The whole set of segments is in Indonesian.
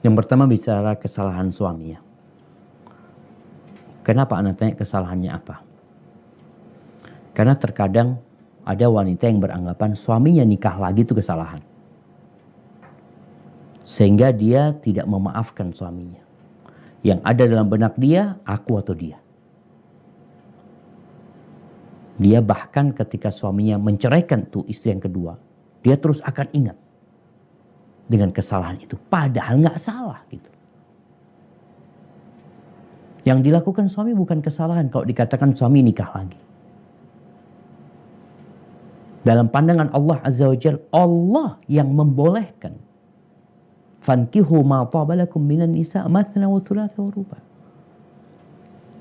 Yang pertama bicara kesalahan suami ya. Kenapa Anda tanya kesalahannya apa? Karena terkadang ada wanita yang beranggapan suaminya nikah lagi itu kesalahan. Sehingga dia tidak memaafkan suaminya. Yang ada dalam benak dia, aku atau dia. Dia bahkan ketika suaminya menceraikan tuh istri yang kedua, dia terus akan ingat dengan kesalahan itu. Padahal nggak salah gitu. Yang dilakukan suami bukan kesalahan kalau dikatakan suami nikah lagi. Dalam pandangan Allah Azza wa Jalla, Allah yang membolehkan. Fankihu ma taba lakum minan nisa mathna wa thulatha wa ruba.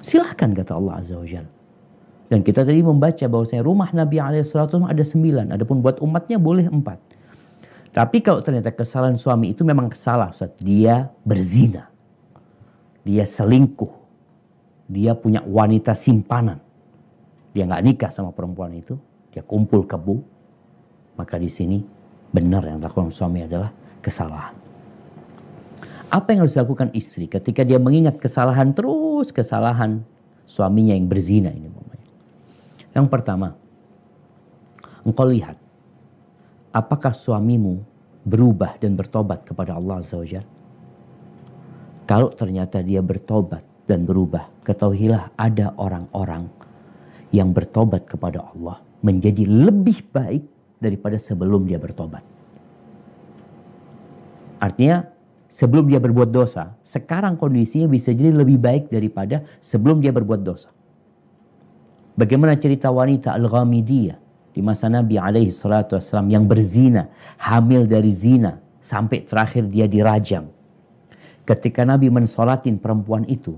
Silahkan kata Allah Azza wa Jalla. Dan kita tadi membaca bahwasanya rumah Nabi SAW ada 9. Adapun buat umatnya boleh 4. Tapi kalau ternyata kesalahan suami itu memang salah. Dia berzina. Dia selingkuh. Dia punya wanita simpanan. Dia nggak nikah sama perempuan itu. Dia kumpul kebo. Maka di sini benar yang dilakukan suami adalah kesalahan. Apa yang harus dilakukan istri ketika dia mengingat kesalahan terus kesalahan suaminya yang berzina ini? Yang pertama, engkau lihat apakah suamimu berubah dan bertobat kepada Allah Azza wa Jalla. Kalau ternyata dia bertobat dan berubah, ketahuilah ada orang-orang yang bertobat kepada Allah menjadi lebih baik daripada sebelum dia bertobat. Artinya sebelum dia berbuat dosa, sekarang kondisinya bisa jadi lebih baik daripada sebelum dia berbuat dosa. Bagaimana cerita wanita Al-Ghamidiyah di masa Nabi SAW yang berzina, hamil dari zina, sampai terakhir dia dirajam. Ketika Nabi mensolatin perempuan itu,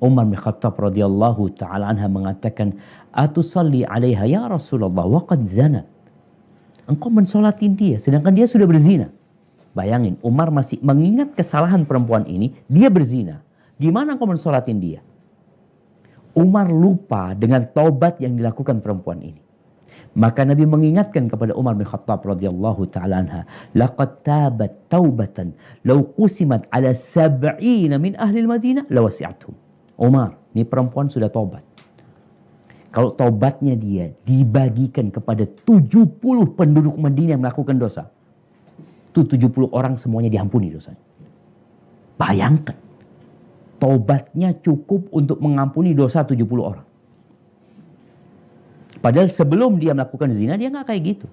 Umar bin Khattab radhiyallahu ta'ala anha mengatakan, "Atusalli 'alaiha ya Rasulullah wa qad zanat." Engkau mensolatin dia sedangkan dia sudah berzina. Bayangin, Umar masih mengingat kesalahan perempuan ini, dia berzina. Gimana engkau mensolatin dia? Umar lupa dengan taubat yang dilakukan perempuan ini. Maka Nabi mengingatkan kepada Umar bin Khattab radhiyallahu ta'ala anha, "Laqad tabat taubatan law qusimat ala 70 min ahli al-Madinah lawasi'athum." Umar, ini perempuan sudah taubat. Kalau taubatnya dia dibagikan kepada 70 penduduk Madinah yang melakukan dosa, itu 70 orang semuanya diampuni dosanya. Bayangkan. Taubatnya cukup untuk mengampuni dosa 70 orang. Padahal sebelum dia melakukan zina, dia nggak kayak gitu.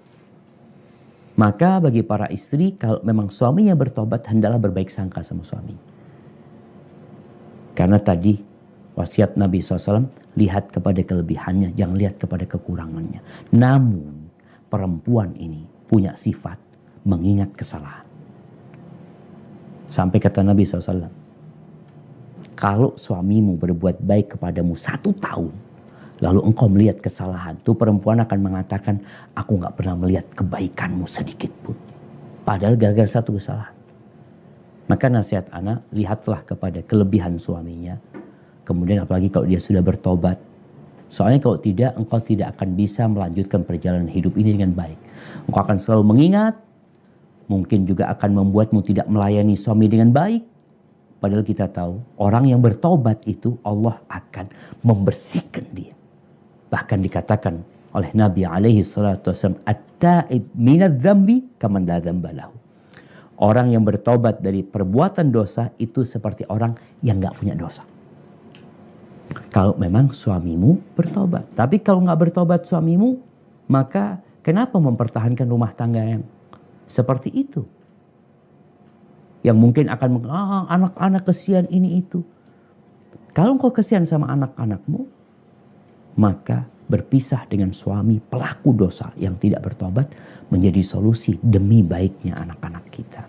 Maka bagi para istri, kalau memang suaminya bertobat, hendaklah berbaik sangka sama suami. Karena tadi wasiat Nabi SAW, lihat kepada kelebihannya, jangan lihat kepada kekurangannya. Namun perempuan ini punya sifat mengingat kesalahan. Sampai kata Nabi SAW, kalau suamimu berbuat baik kepadamu 1 tahun, lalu engkau melihat kesalahan, tuh perempuan akan mengatakan, aku gak pernah melihat kebaikanmu sedikit pun. Padahal gara-gara 1 kesalahan. Maka nasihat anak, lihatlah kepada kelebihan suaminya. Kemudian apalagi kalau dia sudah bertobat. Soalnya kalau tidak, engkau tidak akan bisa melanjutkan perjalanan hidup ini dengan baik. Engkau akan selalu mengingat, mungkin juga akan membuatmu tidak melayani suami dengan baik. Padahal kita tahu orang yang bertobat itu Allah akan membersihkan dia. Bahkan dikatakan oleh Nabi SAW, "At-ta'ib minadz dzambi kaman la dzamba lahu." Orang yang bertobat dari perbuatan dosa itu seperti orang yang nggak punya dosa. Kalau memang suamimu bertobat. Tapi kalau nggak bertobat suamimu, maka kenapa mempertahankan rumah tangga yang seperti itu? Yang mungkin akan anak-anak kesian ini itu. Kalau engkau kesian sama anak-anakmu, maka berpisah dengan suami pelaku dosa yang tidak bertobat menjadi solusi demi baiknya anak-anak kita.